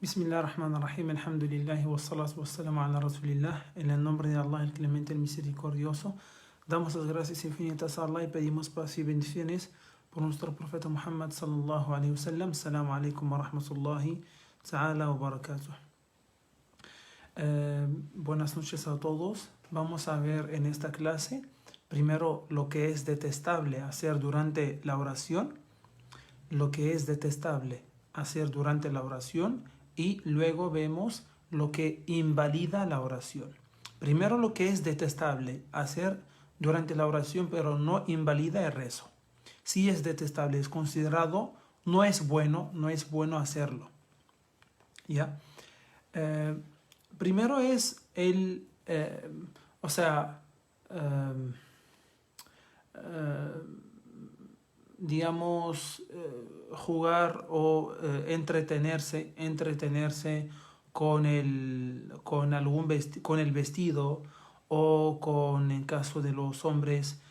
Bismillah ar-Rahman ar-Rahim, alhamdulillah wa salatu wa salam ala rasulillah. En el nombre de Allah, el clemente, el misericordioso, damos las gracias infinitas a Allah y pedimos paz y bendiciones por nuestro profeta Muhammad sallallahu alayhi wa sallam. Assalamu alaikum wa rahmatullahi ta'ala wa barakatuh. Buenas noches a todos. Vamos a ver en esta clase primero lo que es detestable hacer durante la oración, lo que es detestable hacer durante la oración, y luego vemos lo que invalida la oración. Primero lo que es detestable hacer durante la oración, pero no invalida el rezo. Si es detestable, es considerado, no es bueno hacerlo. ¿Ya? Primero es el, digamos, jugar o entretenerse con el vestido, o con, en caso de los hombres,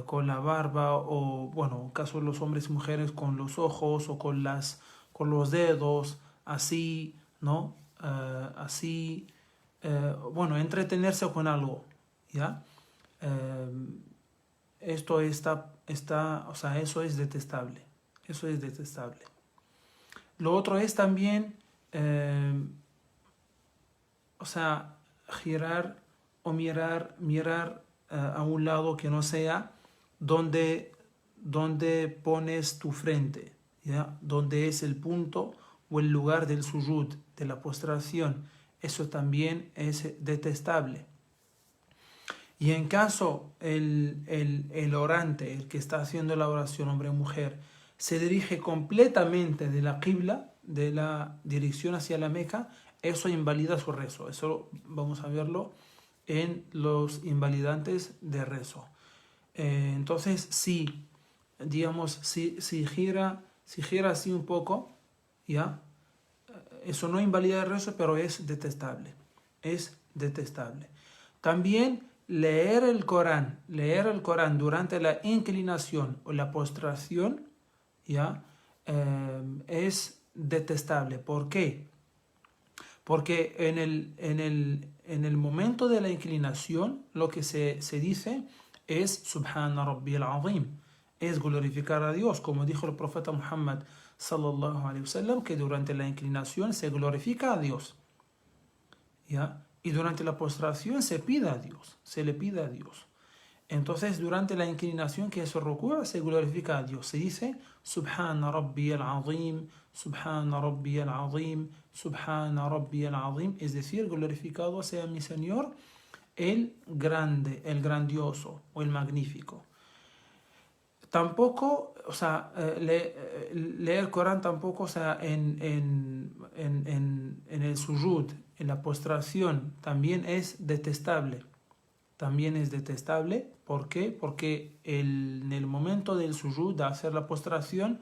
con la barba, o bueno, en caso de los hombres y mujeres, con los ojos o con los dedos, así, ¿no? Bueno, entretenerse con algo, ¿ya? Esto eso es detestable. Eso es detestable. Lo otro es también, girar o mirar a un lado que no sea donde pones tu frente, ¿ya? Donde es el punto o el lugar del sujud, de la postración. Eso también es detestable. Y en caso el orante, el que está haciendo la oración, hombre o mujer, se dirige completamente de la qibla, de la dirección hacia la Meca, eso invalida su rezo. Eso vamos a verlo en los invalidantes de rezo. Entonces, si gira así un poco, ¿ya? Eso no invalida el rezo, pero es detestable. Es detestable. También leer el Corán durante la inclinación o la postración, ¿ya? Es detestable. ¿Por qué? Porque en el momento de la inclinación lo que se dice es Subhana Rabbiyal Azim, es glorificar a Dios, como dijo el profeta Muhammad sallallahu alaihi wasallam, que durante la inclinación se glorifica a Dios, ¿ya? Y durante la postración se pide a Dios, se le pide a Dios. Entonces, durante la inclinación, que es ruku', se glorifica a Dios. Se dice Subhana Rabbiyal Azim, Subhana Rabbiyal Azim, Subhana Rabbiyal Azim. Es decir, glorificado sea mi Señor, el grande, el grandioso o el magnífico. Tampoco, leer Corán tampoco, en el sujud, en la postración, también es detestable. También es detestable. ¿Por qué? Porque en el momento del sujud, de hacer la postración,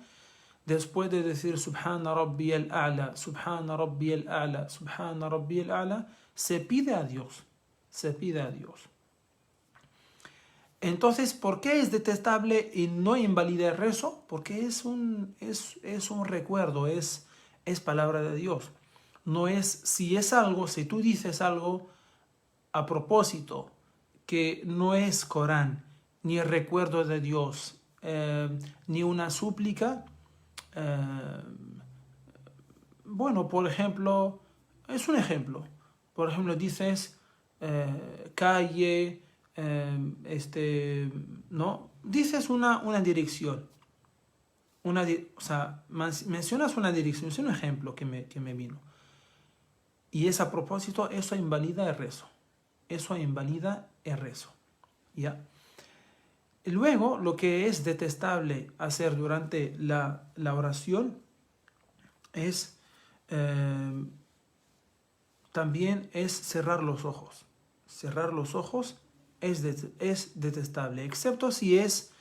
después de decir Subhana Rabbiyal A'la, Subhana Rabbiyal A'la, Subhana Rabbiyal A'la, se pide a Dios. Se pide a Dios. Entonces, ¿por qué es detestable y no invalida el rezo? Porque es un recuerdo, es palabra de Dios. No es, si tú dices algo a propósito que no es Corán, ni el recuerdo de Dios, ni una súplica, bueno, por ejemplo, es un ejemplo. Por ejemplo, dices calle, ¿no? Dices una dirección. Mencionas una dirección. Es un ejemplo que me vino. Y es a propósito, eso invalida el rezo. Eso invalida el rezo. ¿Ya? Luego, lo que es detestable hacer durante la oración es también es cerrar los ojos. Cerrar los ojos es detestable, excepto si es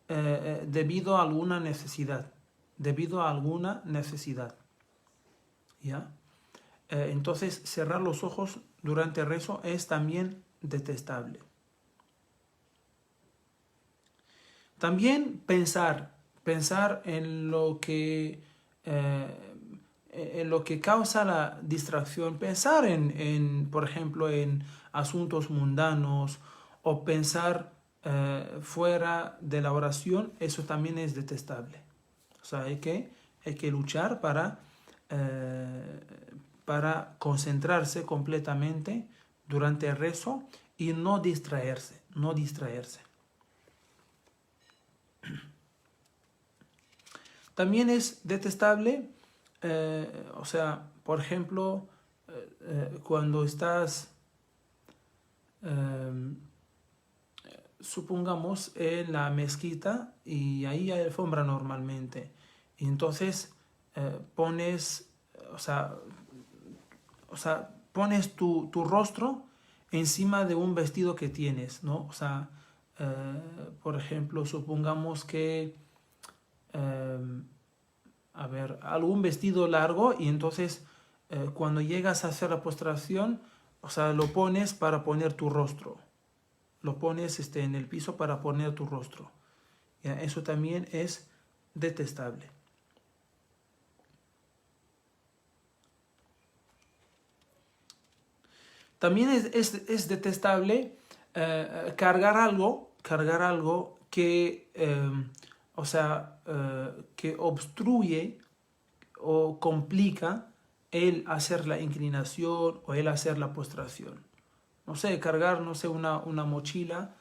debido a alguna necesidad. Debido a alguna necesidad. ¿Ya? Entonces, cerrar los ojos durante el rezo es también detestable. También pensar en lo que en lo que causa la distracción, pensar por ejemplo, en asuntos mundanos o pensar fuera de la oración, eso también es detestable. O sea, hay que luchar para concentrarse completamente durante el rezo y no distraerse, no distraerse. También es detestable, o sea, por ejemplo, cuando estás, supongamos, en la mezquita y ahí hay alfombra normalmente, y entonces pones, o sea, pones tu rostro encima de un vestido que tienes, ¿no? O sea, por ejemplo, supongamos que a ver, algún vestido largo y entonces cuando llegas a hacer la postración, o sea, lo pones para poner tu rostro. Lo pones en el piso para poner tu rostro. ¿Ya? Eso también es detestable. También es detestable cargar algo que, o sea, que obstruye o complica el hacer la inclinación o el hacer la postración. No sé, cargar, no sé, una mochila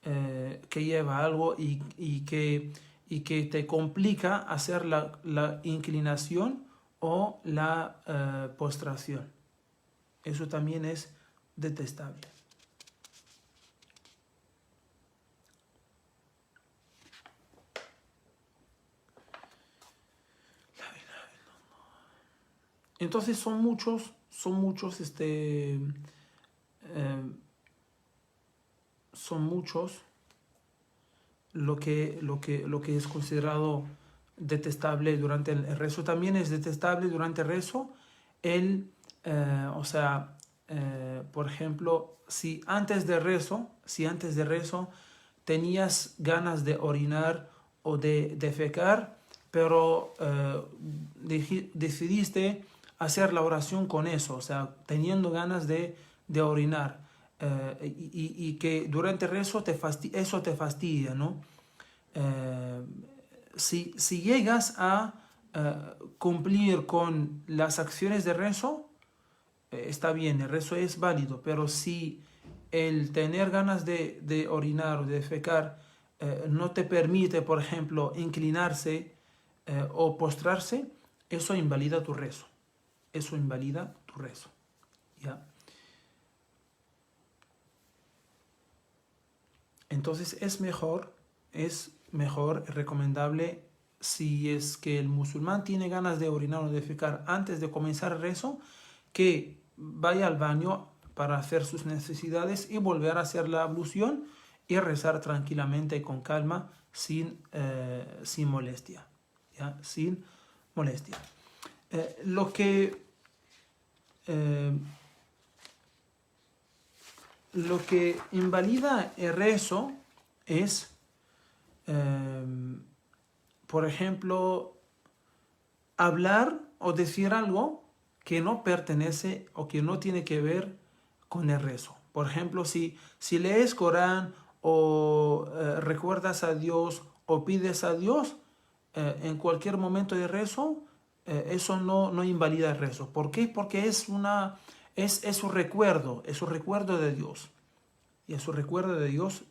que lleva algo y que te complica hacer la inclinación o la postración. Eso también es detestable. Entonces son muchos, son muchos lo que es considerado detestable durante el rezo. También es detestable durante el rezo o sea, por ejemplo, si antes de rezo tenías ganas de orinar o de defecar, pero decidiste hacer la oración con eso, o sea, teniendo ganas de orinar. Y que durante el rezo eso te fastidia, ¿no? Eh, si llegas a cumplir con las acciones de rezo, está bien, el rezo es válido, pero si el tener ganas de orinar o de defecar no te permite, por ejemplo, inclinarse o postrarse, eso invalida tu rezo. Eso invalida tu rezo. ¿Ya? Entonces es mejor, recomendable, si es que el musulmán tiene ganas de orinar o defecar antes de comenzar el rezo, que vaya al baño para hacer sus necesidades y volver a hacer la ablución y rezar tranquilamente y con calma, sin molestia. ¿Ya? Sin molestia. Lo que eh, Lo que invalida el rezo es, eh, por ejemplo, hablar o decir algo que no pertenece o que no tiene que ver con el rezo. Por ejemplo, si lees Corán o recuerdas a Dios o pides a Dios en cualquier momento de rezo, eso no invalida el rezo. ¿Por qué? Porque es un recuerdo de Dios. Y es un recuerdo de Dios.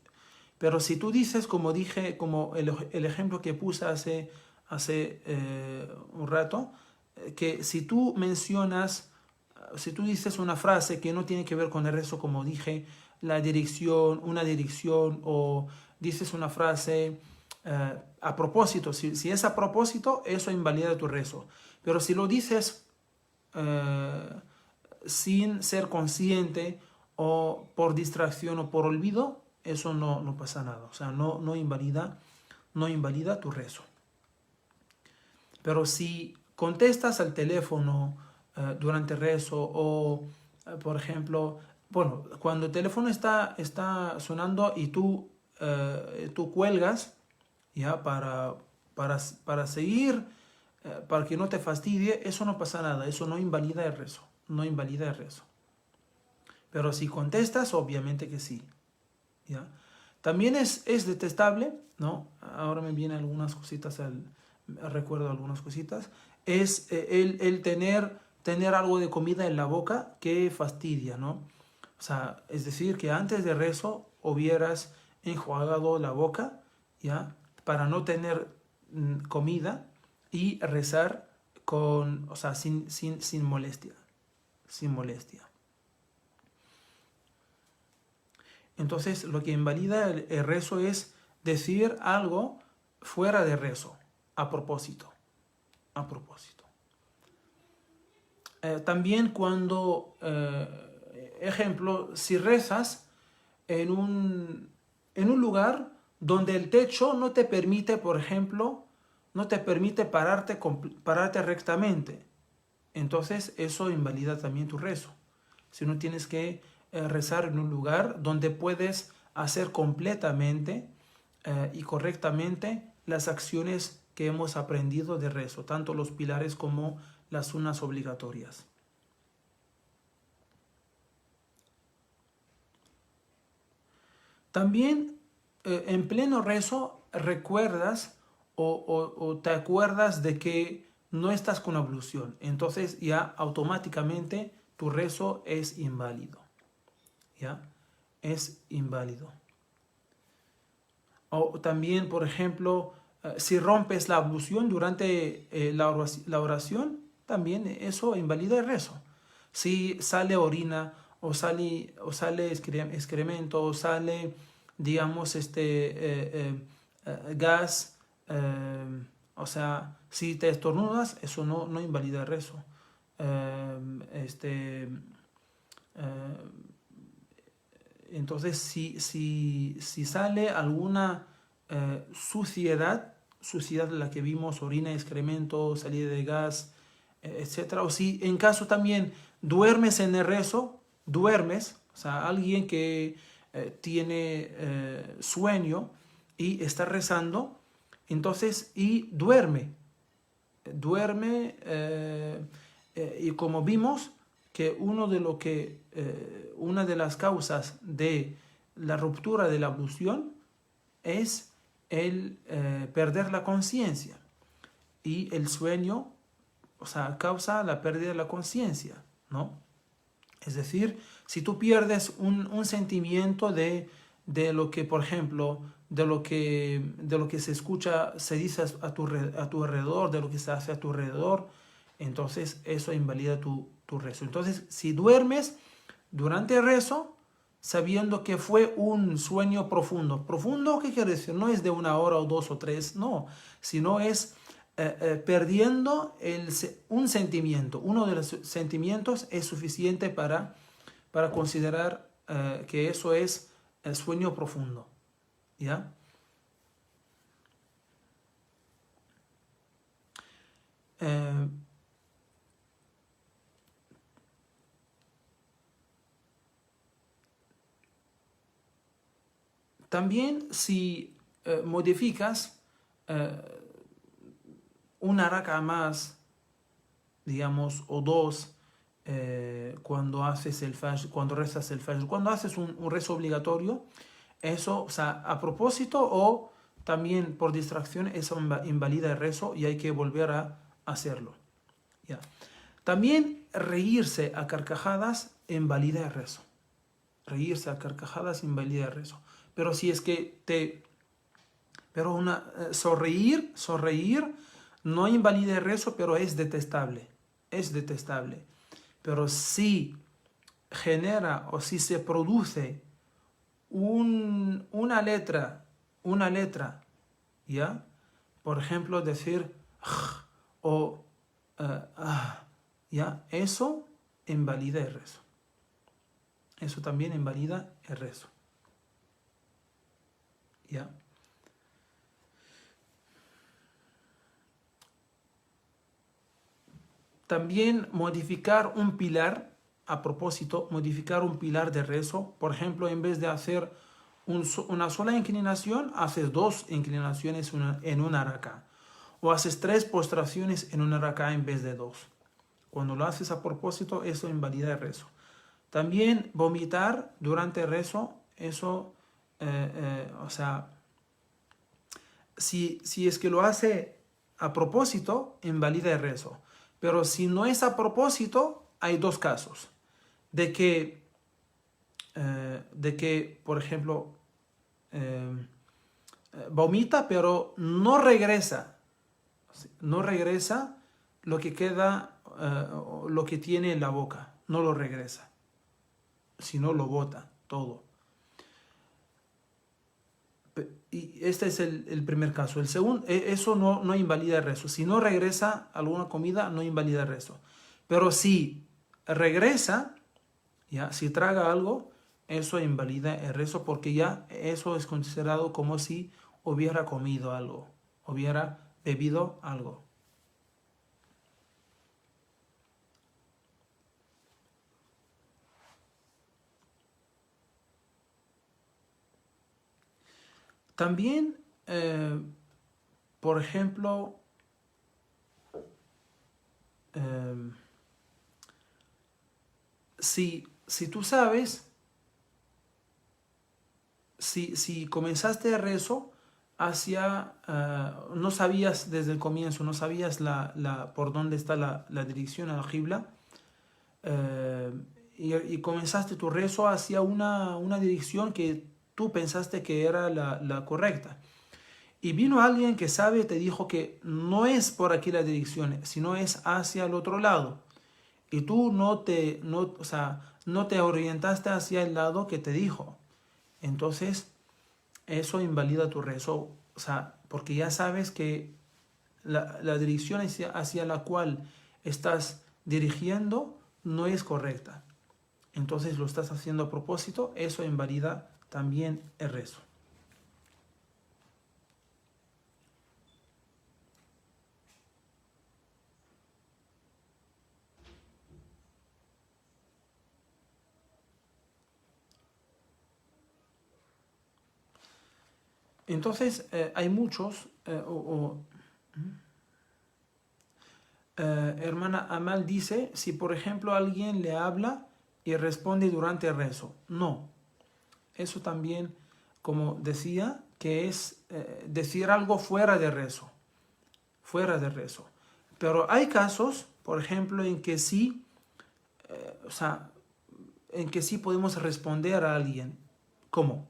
Pero si tú dices, como dije, como el ejemplo que puse hace un rato, que si tú dices una frase que no tiene que ver con el rezo, como dije, una dirección, o dices una frase a propósito, si es a propósito, eso invalida tu rezo. Pero si lo dices sin ser consciente o por distracción o por olvido, eso no pasa nada. O sea, no invalida tu rezo. Pero si contestas al teléfono durante el rezo o, por ejemplo, bueno, cuando el teléfono está sonando y tú cuelgas, ya, para seguir para que no te fastidie, eso no pasa nada, eso no invalida el rezo, no invalida el rezo. Pero si contestas, obviamente que sí, ¿ya? También es detestable, ¿no? Ahora me vienen algunas cositas, recuerdo algunas cositas, es el tener algo de comida en la boca que fastidia, ¿no? O sea, es decir, que antes de rezo hubieras enjuagado la boca, ¿ya? Para no tener comida y rezar con, o sea, sin molestia, sin molestia. Entonces, lo que invalida el rezo es decir algo fuera de rezo, a propósito, a propósito. También cuando, ejemplo, si rezas en un lugar donde el techo no te permite, por ejemplo, no te permite pararte rectamente, entonces eso invalida también tu rezo. Si no tienes que rezar en un lugar donde puedes hacer completamente y correctamente las acciones que hemos aprendido de rezo, tanto los pilares como las sunas obligatorias. También en pleno rezo recuerdas o te acuerdas de que no estás con ablución, entonces ya automáticamente tu rezo es inválido, ¿ya? Es inválido. O también, por ejemplo, si rompes la ablución durante la oración, también eso invalida el rezo. Si sale orina o sale excremento o sale, digamos, gas, o sea, si te estornudas, eso no invalida el rezo. Entonces, si sale alguna suciedad de la que vimos, orina, excremento, salida de gas, etcétera, o si en caso también duermes en el rezo, o sea, alguien que tiene sueño y está rezando, entonces, y duerme, y como vimos que una de las causas de la ruptura de la ablución es el perder la conciencia, y el sueño, o sea, causa la pérdida de la conciencia, ¿no? Es decir, si tú pierdes un sentimiento de lo que, por ejemplo, de lo que se escucha, se dice a tu alrededor, de lo que se hace a tu alrededor, entonces eso invalida tu rezo. Entonces, si duermes durante el rezo, sabiendo que fue un sueño profundo. ¿Profundo qué quiere decir? No es de 1 hora o 2 o 3, no, sino es perdiendo un sentimiento. Uno de los sentimientos es suficiente para considerar que eso es el sueño profundo, ¿ya? También si modificas una raka más, digamos, o dos, cuando haces el fajr, cuando rezas el fajr, cuando haces un rezo obligatorio, eso, o sea, a propósito o también por distracción, eso invalida el rezo y hay que volver a hacerlo, ¿ya? También reírse a carcajadas invalida el rezo. Reírse a carcajadas invalida el rezo. Pero si es que sonreír no invalida el rezo, pero es detestable. Es detestable. Pero si genera o si se produce una letra, ¿ya? Por ejemplo, decir o ¿ya? Eso invalida el rezo. Eso también invalida el rezo, ¿ya? También modificar un pilar, a propósito, modificar un pilar de rezo. Por ejemplo, en vez de hacer una sola inclinación, haces 2 inclinaciones en una raka. o haces 3 postraciones en una rak'a en vez de 2. Cuando lo haces a propósito, eso invalida el rezo. También vomitar durante el rezo, eso, o sea, si es que lo hace a propósito, invalida el rezo. Pero si no es a propósito, hay 2 casos. De que, por ejemplo, vomita, pero no regresa. No regresa lo que queda, lo que tiene en la boca. No lo regresa. Sino lo bota todo. Y este es el primer caso. El segundo, eso no invalida el rezo. Si no regresa alguna comida, no invalida el rezo. Pero si regresa, ya, si traga algo, eso invalida el rezo porque ya eso es considerado como si hubiera comido algo, hubiera bebido algo. También, por ejemplo, si tú sabes, si comenzaste el rezo hacia, no sabías desde el comienzo, no sabías por dónde está la dirección al Qibla, y comenzaste tu rezo hacia una dirección que tú pensaste que era la correcta. Y vino alguien que sabe y te dijo que no es por aquí la dirección, sino es hacia el otro lado. Y tú o sea, no te orientaste hacia el lado que te dijo. Entonces, eso invalida tu rezo. O sea, porque ya sabes que la dirección hacia la cual estás dirigiendo no es correcta. Entonces lo estás haciendo a propósito, eso invalida también el rezo. Entonces hay muchos, hermana Amal dice, si por ejemplo alguien le habla y responde durante el rezo, no. Eso también, como decía, que es decir algo fuera de rezo. Fuera de rezo. Pero hay casos, por ejemplo, en que sí, o sea, en que sí podemos responder a alguien. ¿Cómo?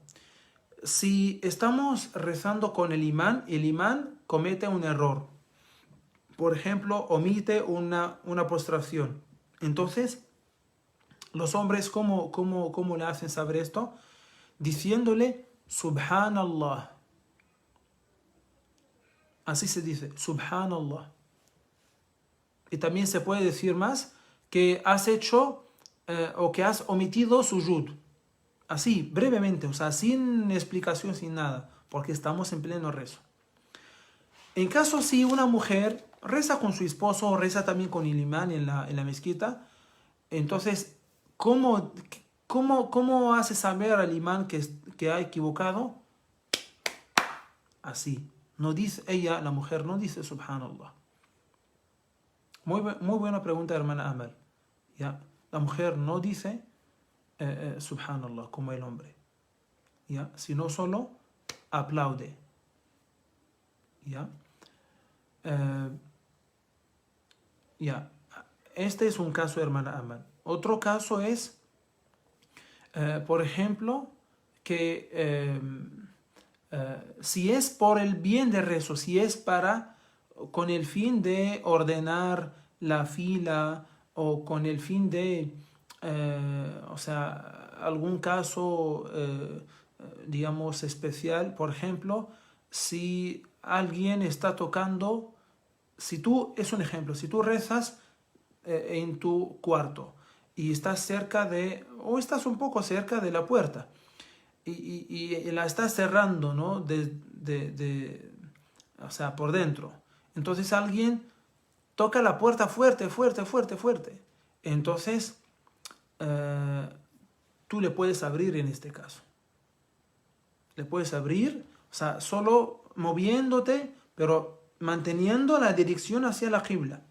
Si estamos rezando con el imán comete un error. Por ejemplo, omite una postración. Entonces, los hombres, ¿cómo le hacen saber esto? Diciéndole, Subhanallah. Así se dice, Subhanallah. Y también se puede decir más que has hecho o que has omitido sujud. Así, brevemente, o sea, sin explicación, sin nada, porque estamos en pleno rezo. En caso si una mujer reza con su esposo o reza también con el imán en la mezquita, entonces, ¿cómo hace saber al imán que ha equivocado? Así. No dice ella, la mujer, no dice Subhanallah. Muy buena pregunta, hermana Amal. ¿Ya? La mujer no dice Subhanallah como el hombre, ¿ya? Sino solo aplaude. ¿Ya? Ya. Este es un caso, hermana Amal. Otro caso es, por ejemplo, que si es por el bien de rezo, si es con el fin de ordenar la fila o con el fin de, o sea, algún caso, digamos, especial, por ejemplo, si alguien está tocando, es un ejemplo, si tú rezas en tu cuarto y estás cerca o estás un poco cerca de la puerta, y la estás cerrando, ¿no? O sea, por dentro. Entonces alguien toca la puerta fuerte, fuerte, fuerte, fuerte. Entonces, tú le puedes abrir en este caso. Le puedes abrir, o sea, solo moviéndote, pero manteniendo la dirección hacia la qibla,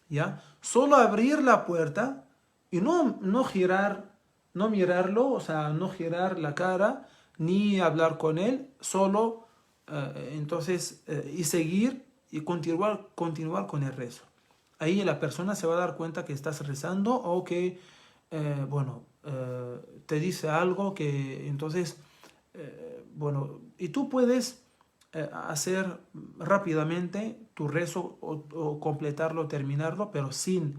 ¿ya? Solo abrir la puerta y no girar, no mirarlo, o sea, no girar la cara, ni hablar con él, solo y seguir y continuar con el rezo. Ahí la persona se va a dar cuenta que estás rezando o que, te dice algo que entonces, y tú puedes hacer rápidamente tu rezo o completarlo, terminarlo, pero sin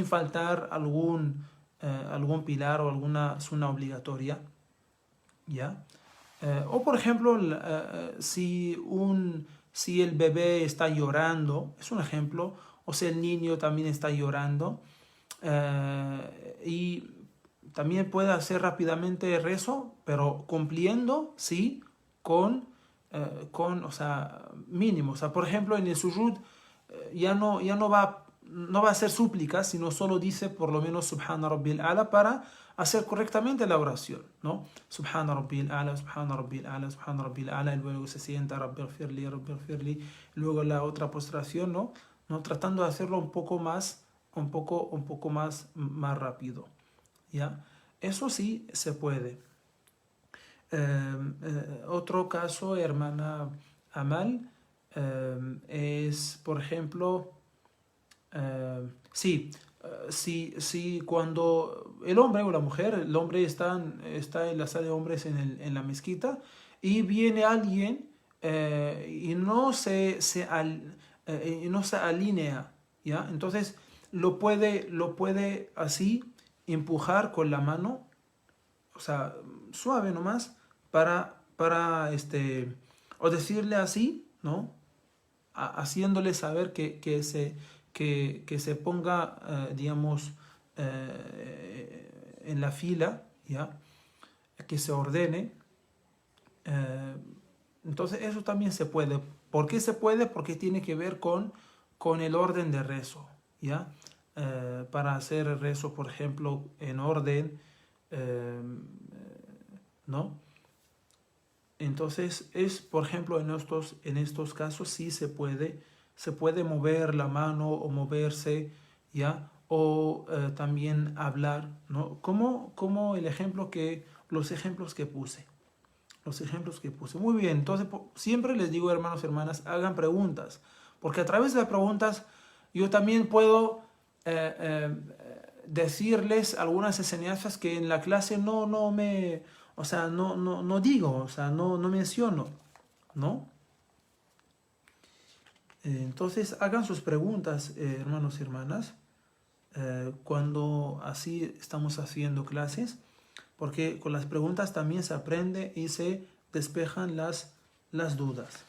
faltar algún pilar o alguna suna obligatoria, ¿ya? O por ejemplo, si el bebé está llorando, es un ejemplo, o si el niño también está llorando, y también puede hacer rápidamente el rezo, pero cumpliendo, sí, o sea, mínimo. O sea, por ejemplo, en el sujud ya no va a hacer súplicas, sino solo dice por lo menos Subhana Rabbil A'la para hacer correctamente la oración, ¿no? Subhana Rabbil A'la, Subhana Rabbil A'la, Subhana Rabbil A'la, y luego se sienta Rabbil Firli, luego la otra postración, ¿no? Tratando de hacerlo un poco más rápido, ¿ya? Eso sí se puede. Otro caso, hermana Amal, es, por ejemplo, si cuando el hombre o la mujer, el hombre está en la sala de hombres en la mezquita y viene alguien y no se alinea, ¿ya? Entonces lo puede así empujar con la mano, o sea, suave nomás, o decirle así, ¿no? Haciéndole saber que se ponga, digamos, en la fila, ¿ya? Que se ordene. Entonces eso también se puede. ¿Por qué se puede? Porque tiene que ver con el orden de rezo, ¿ya? Para hacer el rezo, por ejemplo, en orden, ¿no? Entonces por ejemplo, en estos casos sí se puede mover la mano o moverse, ¿ya? O también hablar, ¿no? Como los ejemplos que puse. Muy bien, entonces siempre les digo, hermanos y hermanas, hagan preguntas, porque a través de las preguntas yo también puedo decirles algunas enseñanzas que en la clase no digo, o sea, no menciono, ¿no? Entonces hagan sus preguntas, hermanos y hermanas, cuando así estamos haciendo clases, porque con las preguntas también se aprende y se despejan las dudas.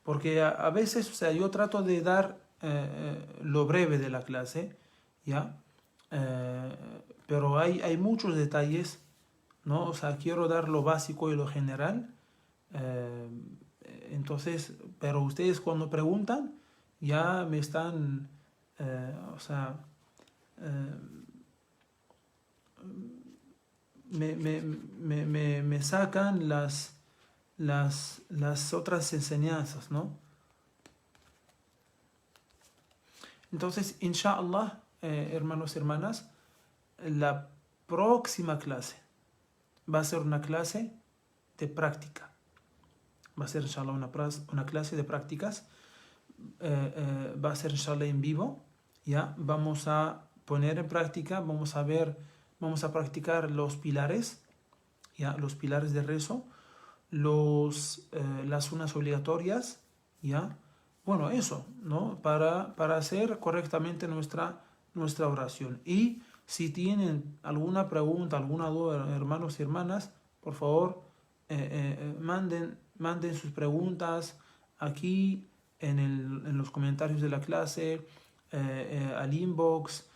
Porque a veces, o sea, yo trato de dar lo breve de la clase, ¿ya? Pero hay muchos detalles, ¿no? O sea, quiero dar lo básico y lo general. Entonces, pero ustedes cuando preguntan, ya me están, me sacan las otras enseñanzas, ¿no? Entonces, inshallah, hermanos y hermanas, la próxima clase va a ser una clase de práctica. Va a ser, inshallah, una clase de prácticas. Va a ser, inshallah, en vivo. ¿Ya? Vamos a poner en práctica, vamos a practicar los pilares, ¿ya? Los pilares de rezo, las sunas obligatorias, ¿ya? Bueno, eso, ¿no? Para hacer correctamente nuestra oración. Y si tienen alguna pregunta, alguna duda, hermanos y hermanas, por favor, manden sus preguntas aquí en los comentarios de la clase, al inbox,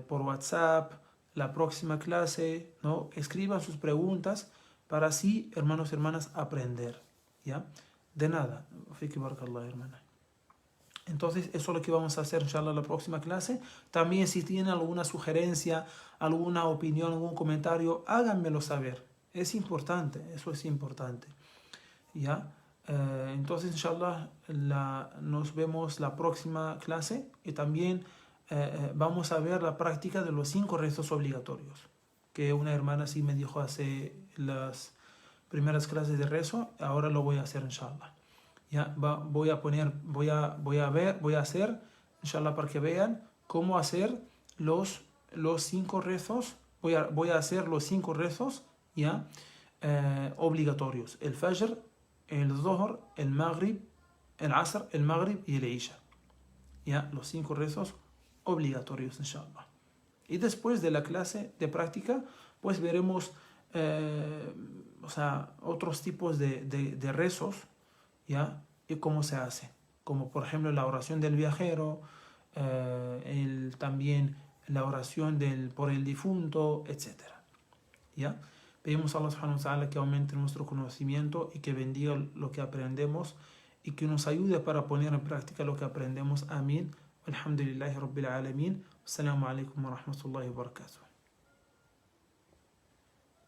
por WhatsApp, la próxima clase, ¿no? Escriban sus preguntas para así, hermanos y hermanas, aprender, ¿ya? De nada. Fiki barakallah, hermana. Entonces, eso es lo que vamos a hacer, inshallah, en la próxima clase. También, si tienen alguna sugerencia, alguna opinión, algún comentario, háganmelo saber. Es importante, eso es importante. ¿Ya? Entonces, inshallah, nos vemos la próxima clase y también vamos a ver la práctica de los 5 rezos obligatorios, que una hermana sí me dijo hace las primeras clases de rezo. Ahora lo voy a hacer, inshallah. Ya, voy a hacer, inshallah, para que vean cómo hacer los 5 rezos. Voy a hacer los 5 rezos, ya, obligatorios: el Fajr, el Dhuhr, el Maghrib, el Asr, el Maghrib y el Isha. Ya, los 5 rezos obligatorios, inshallah. Y después de la clase de práctica, pues veremos otros tipos de rezos, ¿ya? Y cómo se hace, como por ejemplo la oración del viajero, también la oración por el difunto, etc. ¿Ya? Pedimos a Allah subhanahu wa ta'ala que aumente nuestro conocimiento y que bendiga lo que aprendemos y que nos ayude para poner en práctica lo que aprendemos. Amén. Alhamdulillahi Rabbil Alamin. Assalamu alaikum wa rahmatullahi wa barakatuh.